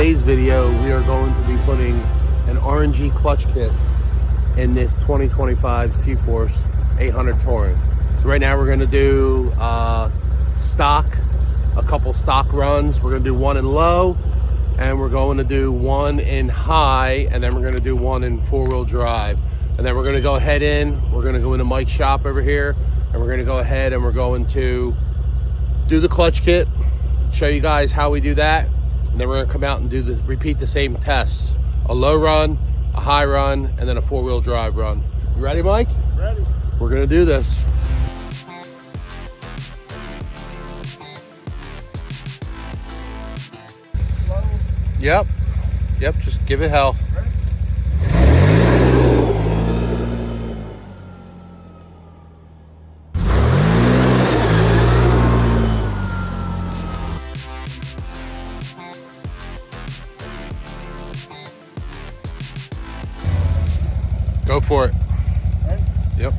today's video, we are going to be putting an RNG clutch kit in this 2025 CFORCE 800 Touring. So right now we're going to do stock, a couple stock runs. We're going to do one in low, and we're going to do one in high, and then we're going to do one in four-wheel drive. And then we're going to go ahead we're going to go into Mike's shop over here, and we're going to go ahead and we're going to do the clutch kit, show you guys how we do that, and then we're going to come out and do this, repeat the same tests: a low run, a high run, and then a four-wheel drive run. You ready, Mike? Ready. We're going to do this. Slow. Yep, just give it hell. Ready? Go for it. Ready? Yep.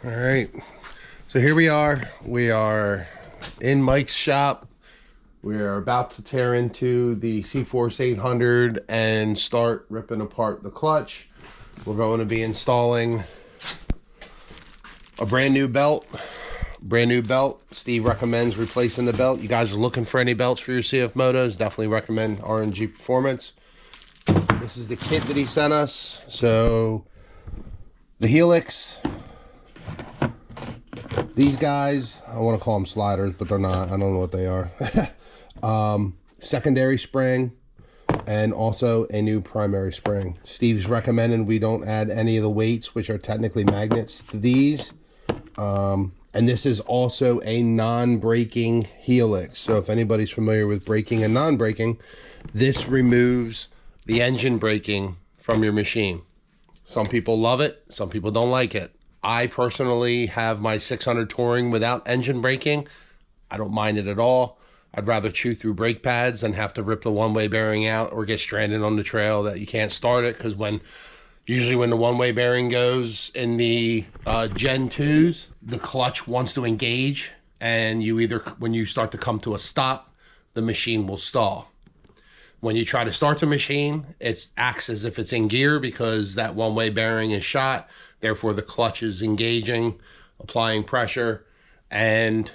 All right, so here we are in Mike's shop. We are about to tear into the CFORCE 800 and start ripping apart the clutch. We're going to be installing a brand new belt. Steve recommends replacing the belt. You guys are looking for any belts for your CFMotos, definitely recommend RNG Performance. This is the kit that he sent us. So the Helix, these guys, I want to call them sliders, but they're not. I don't know what they are. Secondary spring, and also a new primary spring. Steve's recommending we don't add any of the weights, which are technically magnets, to these. And this is also a non-braking Helix. So if anybody's familiar with braking and non-braking, this removes the engine braking from your machine. Some people love it, some people don't like it. I personally have my 600 Touring without engine braking. I don't mind it at all. I'd rather chew through brake pads than have to rip the one-way bearing out or get stranded on the trail that you can't start it, because usually when the one-way bearing goes in the Gen 2s, the clutch wants to engage, and when you start to come to a stop, the machine will stall. When you try to start the machine, it acts as if it's in gear because that one-way bearing is shot. Therefore, the clutch is engaging, applying pressure, and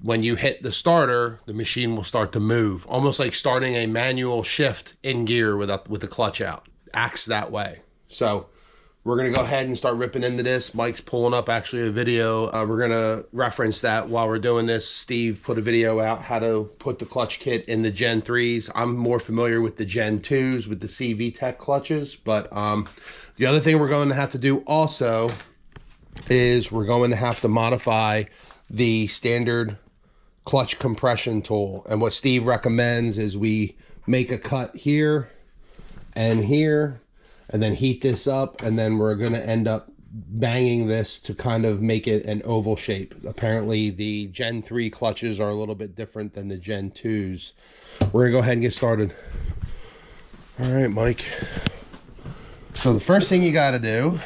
when you hit the starter, the machine will start to move, almost like starting a manual shift in gear with the clutch out. Acts that way. So we're going to go ahead and start ripping into this. Mike's pulling up actually a video. We're going to reference that while we're doing this. Steve put a video out how to put the clutch kit in the Gen 3s. I'm more familiar with the Gen 2s with the CV Tech clutches. But the other thing we're going to have to do also is we're going to have to modify the standard clutch compression tool. And what Steve recommends is we make a cut here and here, and then heat this up, and then we're going to end up banging this to kind of make it an oval shape. Apparently the Gen 3 clutches are a little bit different than the Gen 2s. We're going to go ahead and get started. All right, Mike. So the first thing you got to do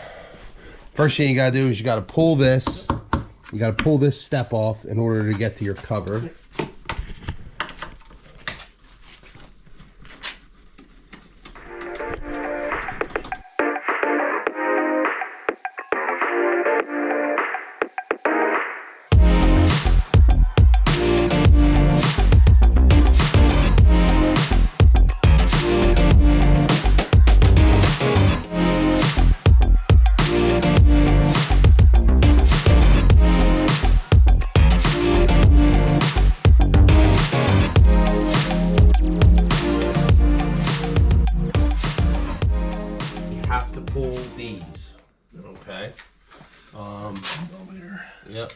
is you got to pull this. You got to pull this step off in order to get to your cover. Okay. Yep.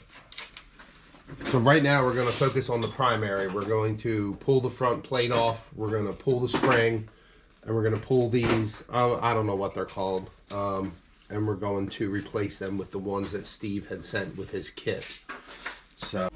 So right now we're going to focus on the primary. We're going to pull the front plate off. We're going to pull the spring, and we're going to pull these. I don't know what they're called. And we're going to replace them with the ones that Steve had sent with his kit. So.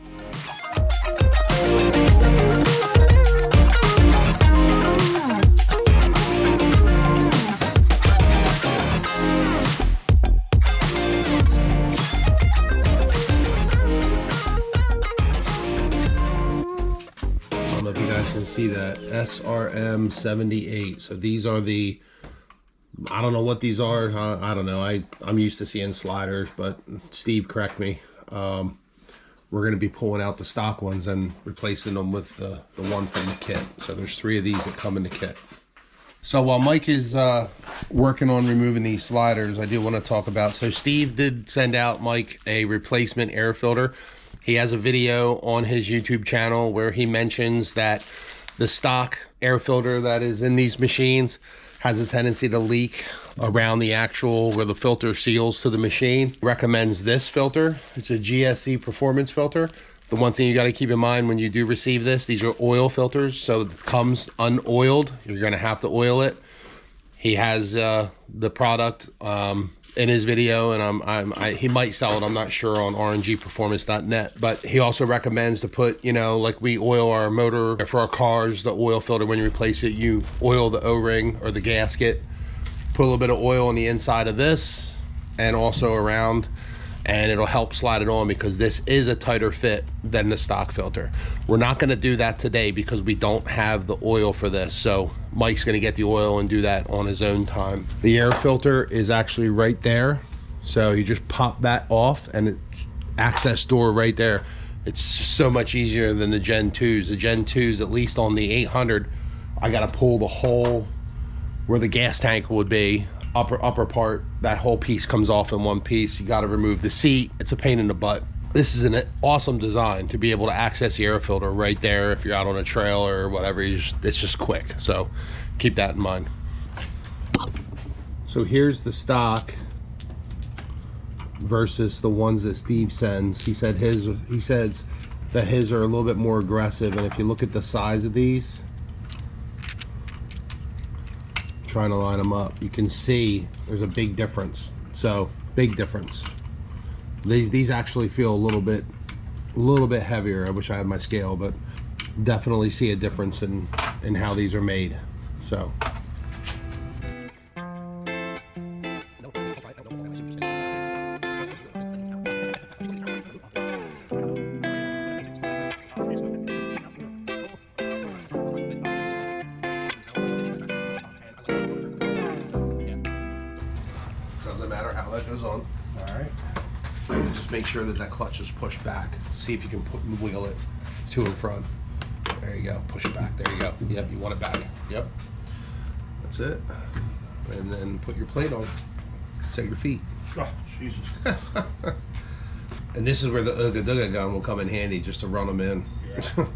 If you guys can see that SRM 78. So these are the, I don't know what these are. I don't know. I'm used to seeing sliders, but Steve, correct me. We're going to be pulling out the stock ones and replacing them with the one from the kit. So there's 3 of these that come in the kit. So while Mike is working on removing these sliders, I do want to talk about, so Steve did send out Mike a replacement air filter. He has a video on his YouTube channel where he mentions that the stock air filter that is in these machines has a tendency to leak around the actual where the filter seals to the machine. Recommends this filter. It's a GSC performance filter. The one thing you got to keep in mind when you do receive this, these are oil filters, so it comes unoiled. You're going to have to oil it. He has the product in his video, and he might sell it, I'm not sure, on rngperformance.net. But he also recommends to put, you know, like we oil our motor for our cars, the oil filter, when you replace it, you oil the O-ring or the gasket, put a little bit of oil on the inside of this and also around, and it'll help slide it on because this is a tighter fit than the stock filter. We're not going to do that today because we don't have the oil for this. So Mike's going to get the oil and do that on his own time. The air filter is actually right there. So you just pop that off and it's access door right there. It's so much easier than the Gen 2s. The Gen 2s, at least on the 800, I got to pull the hole where the gas tank would be. Upper part, that whole piece comes off in one piece. You got to remove the seat. It's a pain in the butt. This is an awesome design to be able to access the air filter right there if you're out on a trail or whatever. It's just quick, so keep that in mind. So here's the stock versus the ones that Steve sends. He says that his are a little bit more aggressive, and if you look at the size of these, trying to line them up, you can see there's a big difference. So big difference. These actually feel a little bit heavier. I wish I had my scale, but definitely see a difference in how these are made. So doesn't matter how that goes on. All right. Just make sure that clutch is pushed back. See if you can wiggle it to and front. There you go. Push it back. There you go. Yep, you want it back. Yep. That's it. And then put your plate on. Set your feet. Oh, Jesus. And this is where the Ooga Dooga gun will come in handy, just to run them in. Yeah.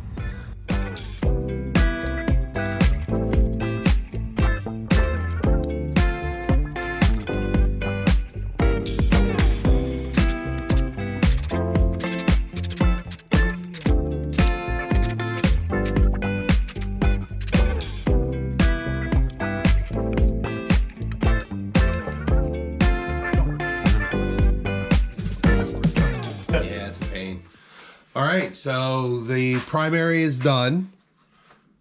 All right, so the primary is done.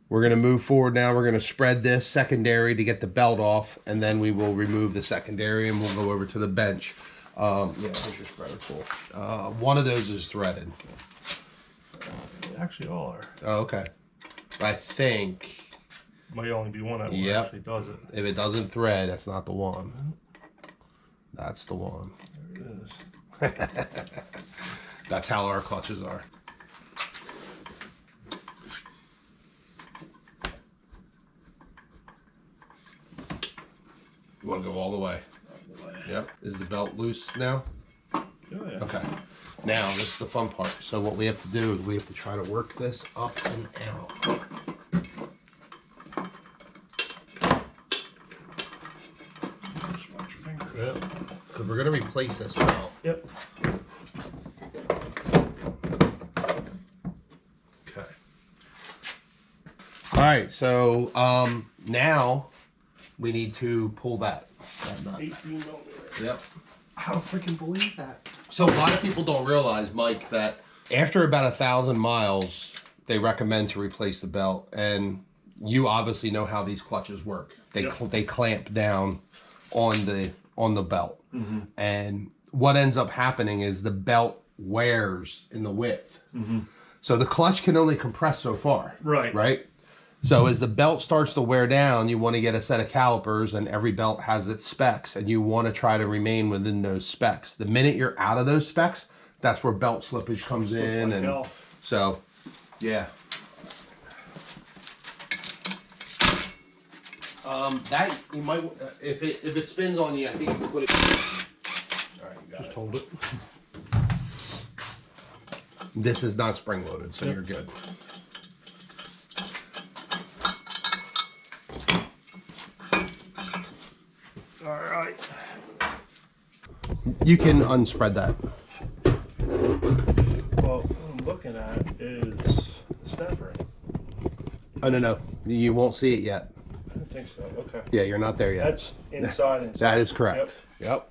We're going to move forward now. We're going to spread this secondary to get the belt off, and then we will remove the secondary and we'll go over to the bench. Yeah, here's your spreader tool. One of those is threaded. Actually, all are. Oh, okay. I think. Might only be one that actually does it. If it doesn't thread, that's not the one. That's the one. There it is. That's how our clutches are. You want to go all the way? All the way. Yep. Is the belt loose now? Oh, yeah. Okay. Now, this is the fun part. So what we have to do is we have to try to work this up and out. Just watch your finger. Yep. Because we're going to replace this belt. Yep. right, so now we need to pull that nut. 18mm. Yep. I don't freaking believe that. So a lot of people don't realize, Mike, that after about 1,000 miles, they recommend to replace the belt. And you obviously know how these clutches work. They they clamp down on the belt. Mm-hmm. And what ends up happening is the belt wears in the width. Mm-hmm. So the clutch can only compress so far. Right. Right? So as the belt starts to wear down, you want to get a set of calipers, and every belt has its specs, and you want to try to remain within those specs. The minute you're out of those specs, that's where belt slippage comes in, and hell. So, yeah. That you might, if it spins on you, I think you can put it. All right, you got Just hold it. This is not spring loaded, so you're good. All right. You can unspread that. Well, what I'm looking at is the snap ring. Oh, no. You won't see it yet. I don't think so. Okay. Yeah, you're not there yet. That's inside. That is correct. Yep.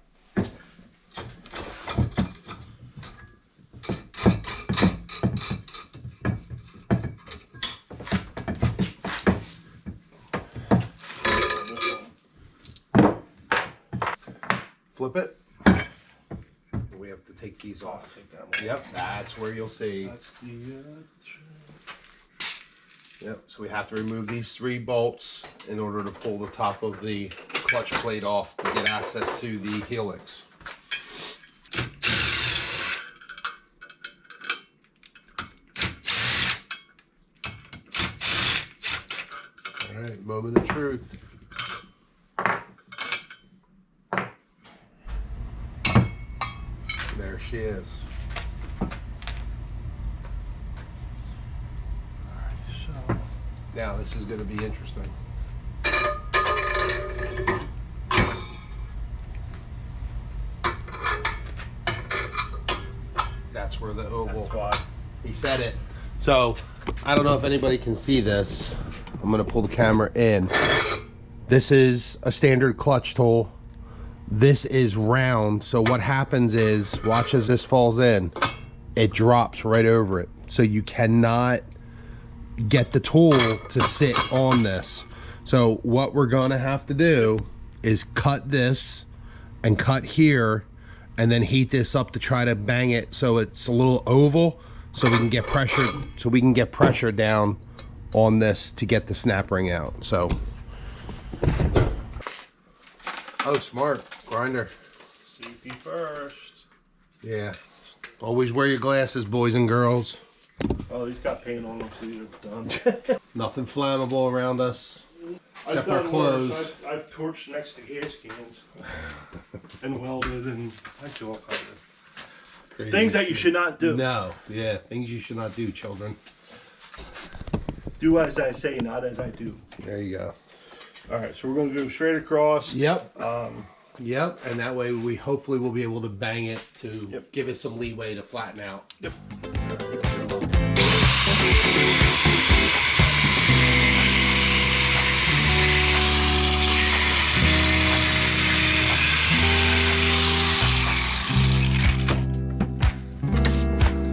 Flip it. We have to take these off. Take that one. Yep, that's where you'll see. That's the. Yep, so we have to remove these 3 bolts in order to pull the top of the clutch plate off to get access to the Helix. All right, moment of truth. There she is. So. Now this is going to be interesting. That's where the oval. That's why. He said it. So I don't know if anybody can see this. I'm going to pull the camera in. This is a standard clutch tool. This is round, so what happens is, watch as this falls in, it drops right over it. So you cannot get the tool to sit on this. So what we're gonna have to do is cut this and cut here, and then heat this up to try to bang it so it's a little oval, so we can get pressure down on this to get the snap ring out. So, oh, smart. Grinder. Safety first. Yeah. Always wear your glasses, boys and girls. Oh, he's got paint on them, so you're done. Nothing flammable around us. Except our clothes. I've torched next to gas cans. And welded, and I do all kinds of crazy things that you should not do. No. Yeah, things you should not do, children. Do as I say, not as I do. There you go. Alright, so we're going to go straight across. Yep. Yep, and that way we hopefully will be able to bang it to give us some leeway to flatten out. Yep. I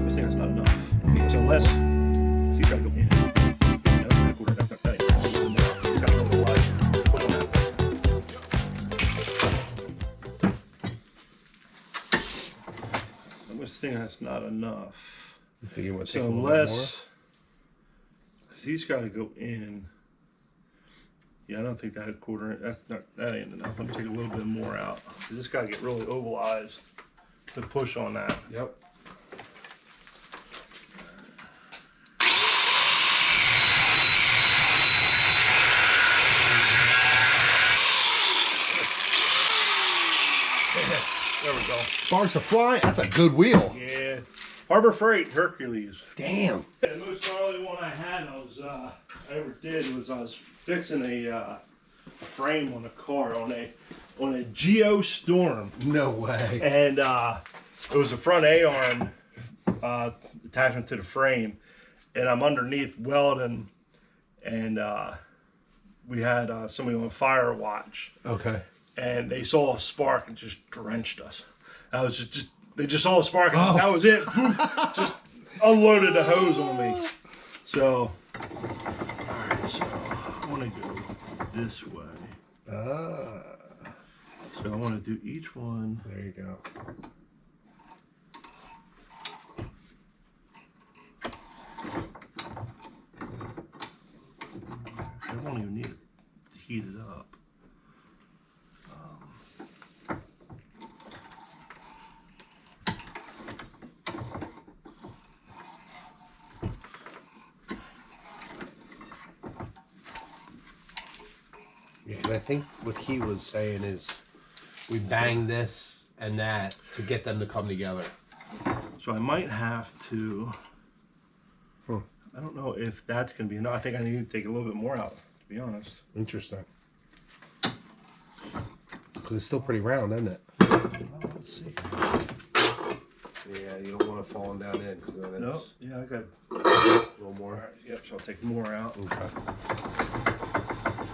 think that's not enough. Because unless, see, you gotta go in. That's not good. That's not tight. It's got a little wide. Put on that. I was thinking that's not enough. I think it would take So a little bit more. unless, because he's got to go in. Yeah, I don't think that quarter. That ain't enough. I'm gonna take a little bit more out. This got to get really ovalized to push on that. Yep. There we go. Sparks are flying. That's a good wheel. Yeah. Harbor Freight Hercules. Damn. The most gnarly one I had, I ever did was I was fixing a frame on a car on a Geostorm. No way. And it was a front A-arm attachment to the frame, and I'm underneath welding, and we had somebody on fire watch, Okay. and they saw a spark and just drenched us. I was just they just saw a spark and that was it. Poof, just unloaded the hose on me. So, all right, so I want to go this way. So I want to do each one. There you go. I don't even need it to heat it up. Yeah, 'cause I think what he was saying is we bang this and that to get them to come together. So I might have to. I don't know if that's going to be enough. I think I need to take a little bit more out, to be honest. Interesting. Because it's still pretty round, isn't it? Let's see. Yeah, you don't want it falling down in. So then No, it's yeah, I got a little more. All right, yep, so I'll take more out. Okay.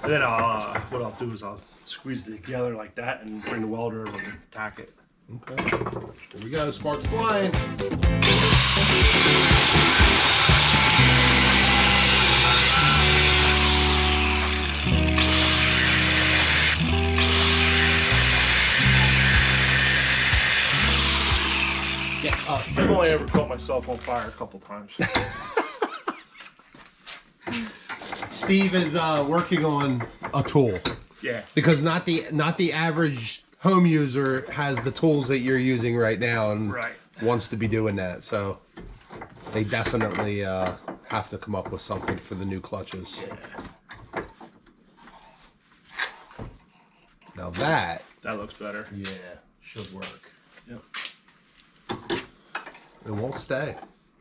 And then what I'll do is I'll squeeze it together like that and bring the welder over and tack it. Okay. Here we go. Sparks flying. Yeah, I've only ever caught myself on fire a couple times. Steve is working on a tool Yeah. because not the average home user has the tools that you're using right now and Right. wants to be doing that. So they definitely have to come up with something for the new clutches. Yeah. Now that Looks better. yeah should work. Yep. It won't stay.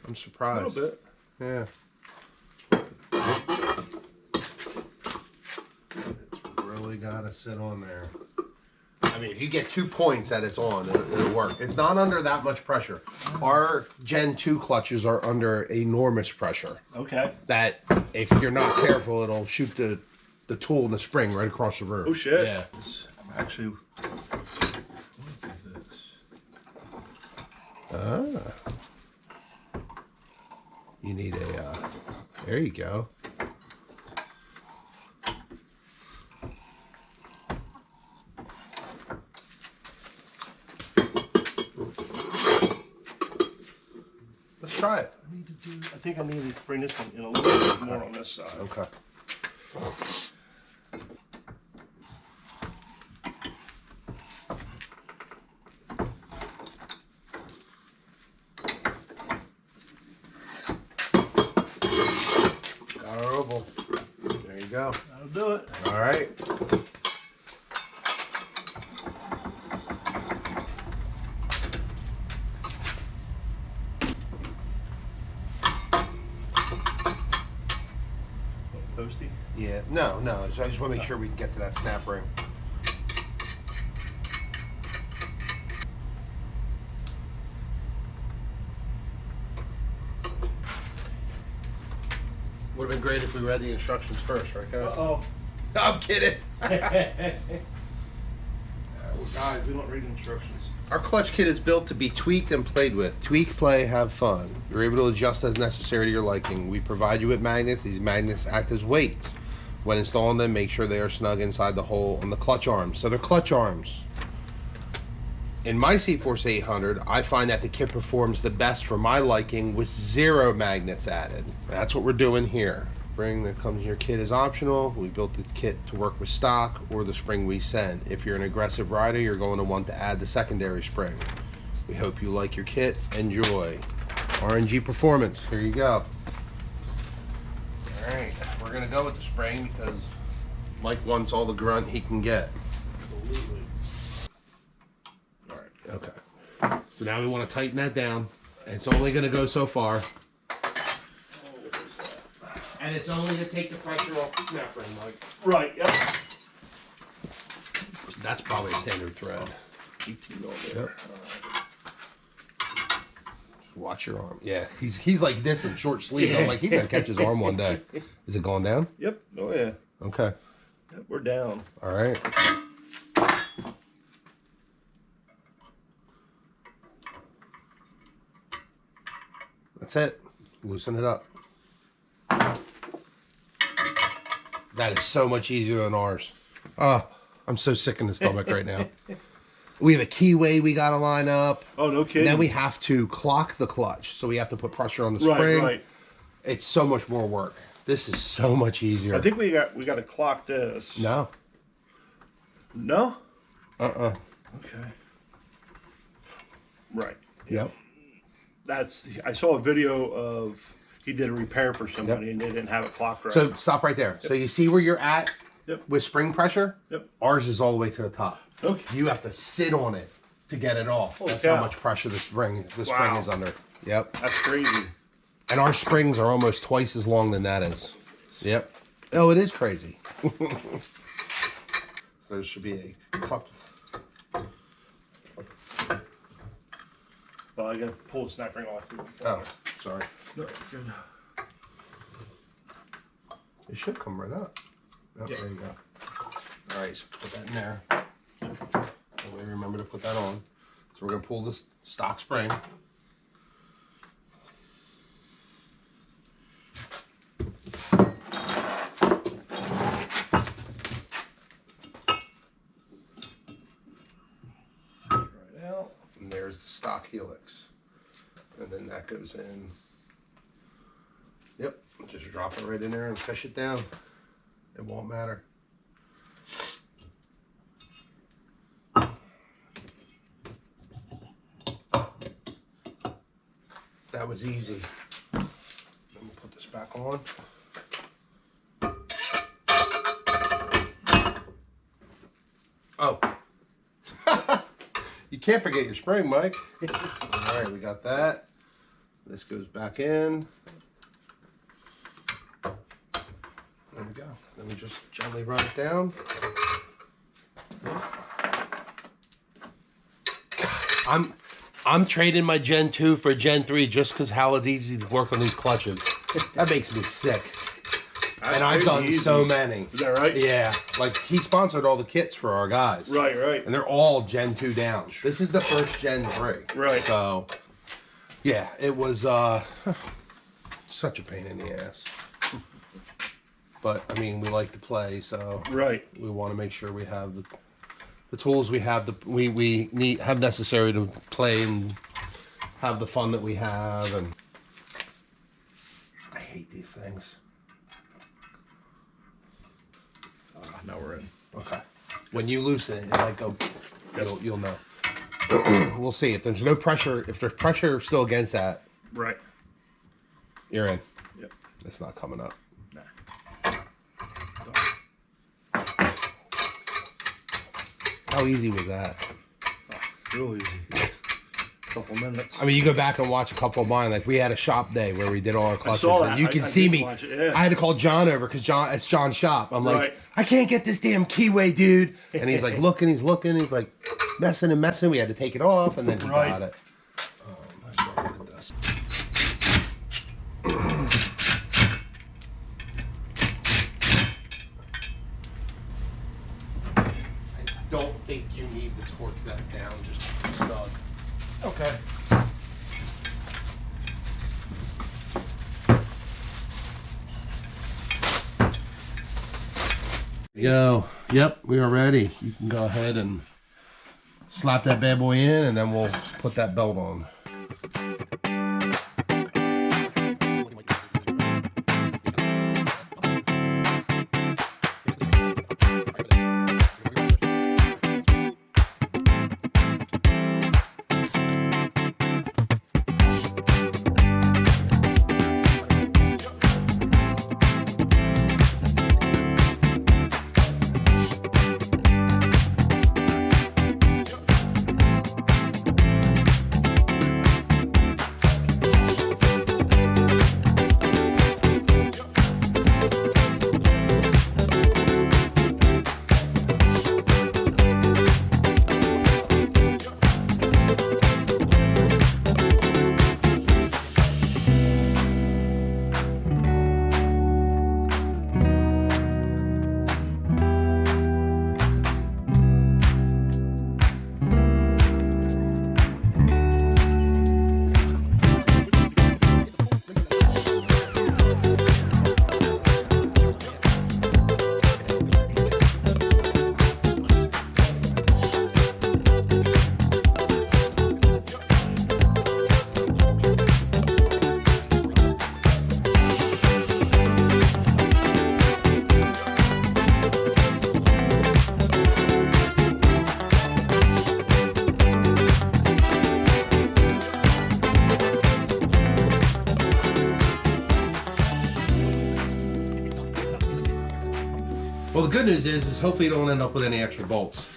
I'm A surprised. little bit. Yeah. It's really gotta sit on there. I mean, if you get 2 points that it's on, it'll work. It's not under that much pressure. Our Gen 2 clutches are under enormous pressure. Okay. That if you're not careful, it'll shoot the tool and the spring right across the room. Oh shit. Yeah. I'm actually. What is this? You need a, there you go. Let's try it. I think I need to bring this one in a little bit more on this side. Okay. Got our oval. There you go. That'll do it. All right. Toasty. Yeah. No. So I just want to make sure we can get to that snap ring. Would have been great if we read the instructions first, right, guys? Uh-oh. I'm kidding. Guys, we don't read instructions. Our clutch kit is built to be tweaked and played with. Tweak, play, have fun. You're able to adjust as necessary to your liking. We provide you with magnets. These magnets act as weights. When installing them, make sure they are snug inside the hole on the clutch arms. So they're clutch arms. In my CFORCE 800, I find that the kit performs the best for my liking with 0 magnets added. That's what we're doing here. Spring that comes in your kit is optional. We built the kit to work with stock or the spring we sent. If you're an aggressive rider, you're going to want to add the secondary spring. We hope you like your kit. Enjoy. RNG Performance. Here you go. All right, we're gonna go with the spring because Mike wants all the grunt he can get. Absolutely. All right. Okay. So now we want to tighten that down. And it's only gonna go so far. And it's only to take the pressure off the snap ring, Mike. Right, yep. That's probably a standard thread. 18 millimeter. Yep. Watch your arm. Yeah, he's like this in short sleeve. I'm like, he's gonna catch his arm one day. Is it going down? Yep. Oh yeah. Okay. Yep, we're down. All right. That's it. Loosen it up. That is so much easier than ours. Oh, I'm so sick in the stomach right now. We have a keyway we got to line up. Oh, no kidding. Then we have to clock the clutch. So we have to put pressure on the spring. Right. It's so much more work. This is so much easier. I think we got to clock this. No. No? Uh-uh. Okay. Right. Yep. I saw a video of he did a repair for somebody and they didn't have it clocked right. So stop right there. Yep. So you see where you're at with spring pressure? Yep. Ours is all the way to the top. Okay. You have to sit on it to get it off. Holy That's cow. how much pressure the spring is under. Yep. That's crazy. And our springs are almost twice as long than that is. Yep. Oh, it is crazy. So there should be a couple. Well, I gotta pull the snap ring off. Oh, sorry. No, good. It should come right up. Oh, Yeah. there you go. All right, so put that in there. And we remember to put that on. So we're gonna pull this stock spring. Right out. And there's the stock helix. And then that goes in. Yep, just drop it right in there and fish it down. It won't matter. That was easy. Then we'll put this back on. Oh. You can't forget your spring, Mike. All right, we got that. This goes back in. There we go. Then we just gently run it down. I'm trading my Gen 2 for Gen 3 just because how it's easy to work on these clutches. That makes me sick. And I've done so many. Is that right? Yeah. Like, he sponsored all the kits for our guys. Right. And they're all Gen 2 down. This is the first Gen 3. Right. So, yeah, it was such a pain in the ass. But, I mean, we like to play, so we want to make sure we have the tools we have, we have necessary to play and have the fun that we have. And I hate these things. Now we're in. Okay. When you loosen it, it might go. You'll know. We'll see if there's no pressure. If there's pressure still against that, Right. you're in. Yep. It's not coming up. Nah. How easy was that? Real easy. Couple minutes. I mean, you go back and watch a couple of mine. Like, we had a shop day where we did all our clutches. saw And that. you can I see did me. watch it, yeah. I had to call John over because it's John's shop. I'm like, Right. I can't get this damn keyway, dude. And he's like, he's looking. He's like, messing and messing. We had to take it off, and then he got it. Look at this. I don't think you need to torque that down. Just snug. Okay. Go. Yep, we are ready. You can go ahead and slap that bad boy in, and then we'll put that belt on. good news is hopefully you don't end up with any extra bolts.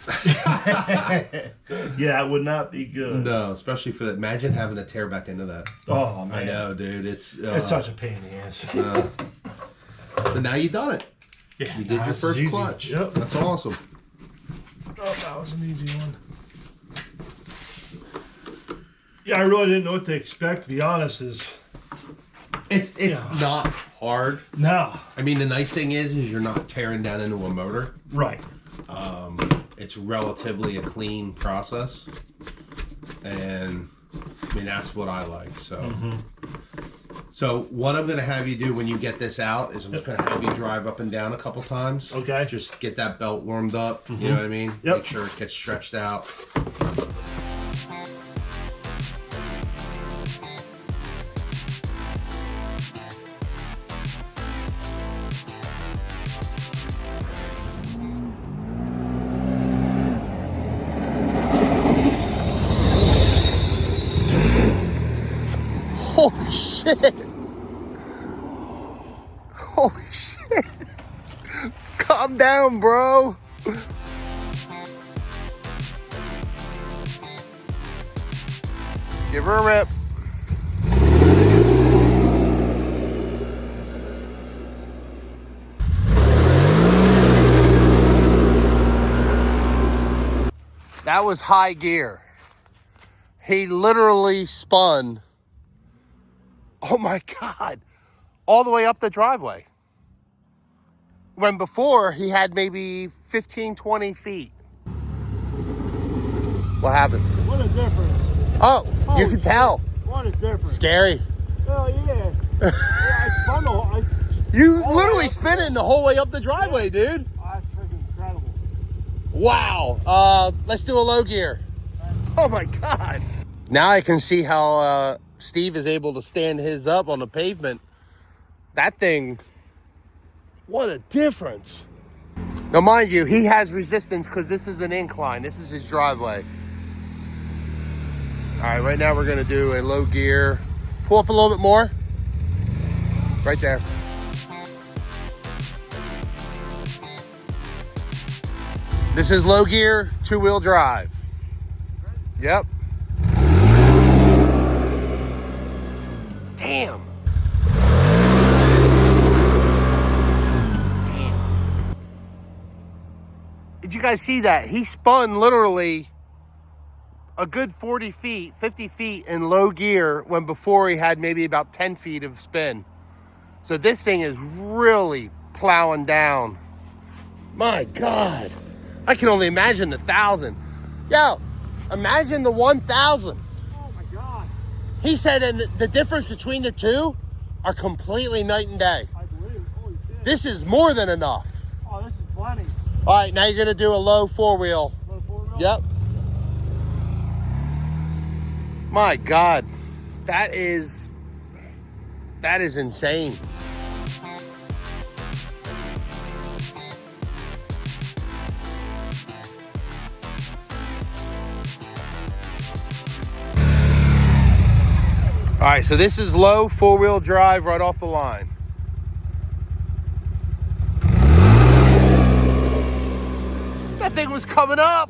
Yeah, it would not be good. No, especially for that. Imagine having to tear back into that. Oh, man. I know, dude. It's such a pain in the ass. But now you've done it. Yeah, You did your first clutch. Yep. That's awesome. Oh, that was an easy one. Yeah, I really didn't know what to expect, to be honest. It's not hard. No. I mean, the nice thing is you're not tearing down into a motor. Right. It's relatively a clean process. And, I mean, that's what I like, so. So what I'm going to have you do when you get this out is I'm just going to have you drive up and down a couple times. Okay. Just get that belt warmed up. You know what I mean? Yep. Make sure it gets stretched out. Holy shit! Holy shit! Calm down, bro! Give her a rip. That was high gear. He literally spun. Oh my God, all the way up the driveway. When before he had maybe 15, 20 feet. What happened? What a difference. Oh, you can tell. What a difference. Scary. Oh, yeah. Yeah, I spun the You literally spinning the whole way up the driveway, dude. Oh, that's freaking incredible. Wow. Let's do a low gear. Oh my God. Now I can see how Steve is able to stand his up on the pavement. That thing, what a difference. Now, mind you, he has resistance because this is an incline. This is his driveway. All right, right now we're gonna do a low gear. Pull up a little bit more. Right there. This is low gear, 2-wheel drive. Yep. Damn. Did you guys see that? He spun literally a good 40 feet, 50 feet in low gear when before he had maybe about 10 feet of spin. So this thing is really plowing down. My God. I can only imagine the 1,000. Yo, imagine the 1,000. Oh my God. He said and the difference between the two are completely night and day. I believe. Holy shit. This is more than enough. Oh, this is plenty. All right, now you're gonna do a low 4-wheel. Low 4-wheel? Yep. My God, that is insane. All right, so this is low 4-wheel drive right off the line. That thing was coming up.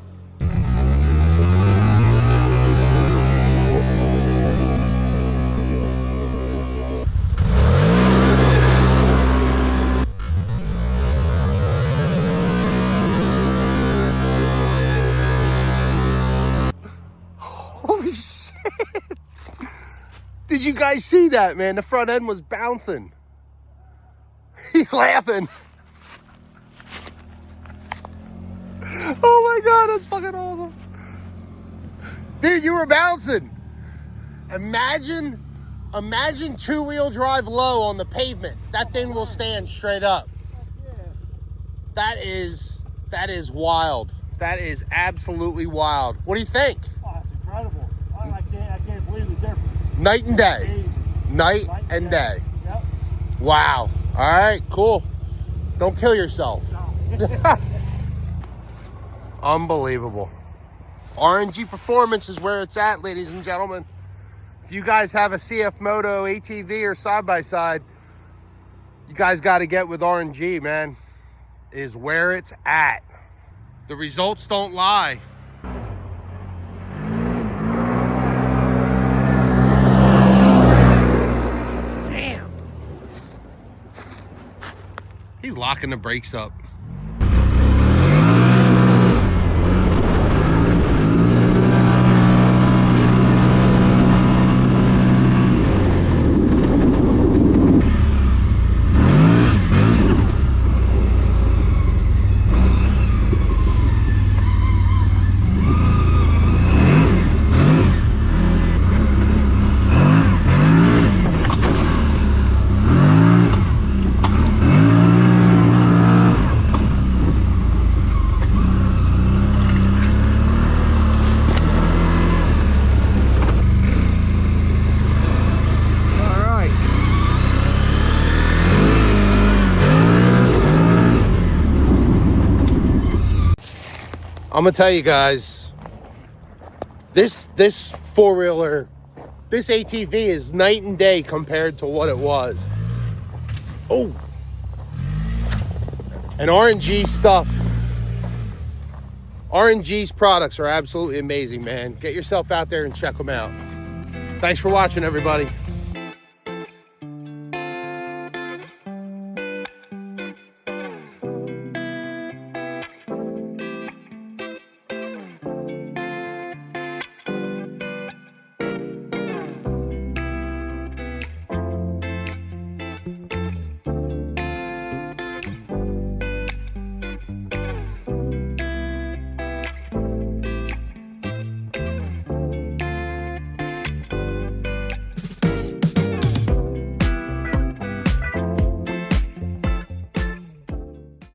Holy shit. Did you guys see that, man? The front end was bouncing. He's laughing. Oh my God, that's fucking awesome. Dude, you were bouncing. Imagine 2-wheel drive low on the pavement. That thing will stand straight up. That is wild. That is absolutely wild. What do you think? Oh, that's incredible. I can't believe the difference. Night and day. Amazing. Night and day. Yep. Wow. All right, cool. Don't kill yourself. Unbelievable. RNG Performance is where it's at, ladies and gentlemen. If you guys have a CFMoto ATV or side-by-side, you guys got to get with RNG, man. is where it's at. The results don't lie. Damn. He's locking the brakes up. I'm gonna tell you guys, this four-wheeler, this ATV is night and day compared to what it was. Oh, and RNG stuff. RNG's products are absolutely amazing, man. Get yourself out there and check them out. Thanks for watching, everybody.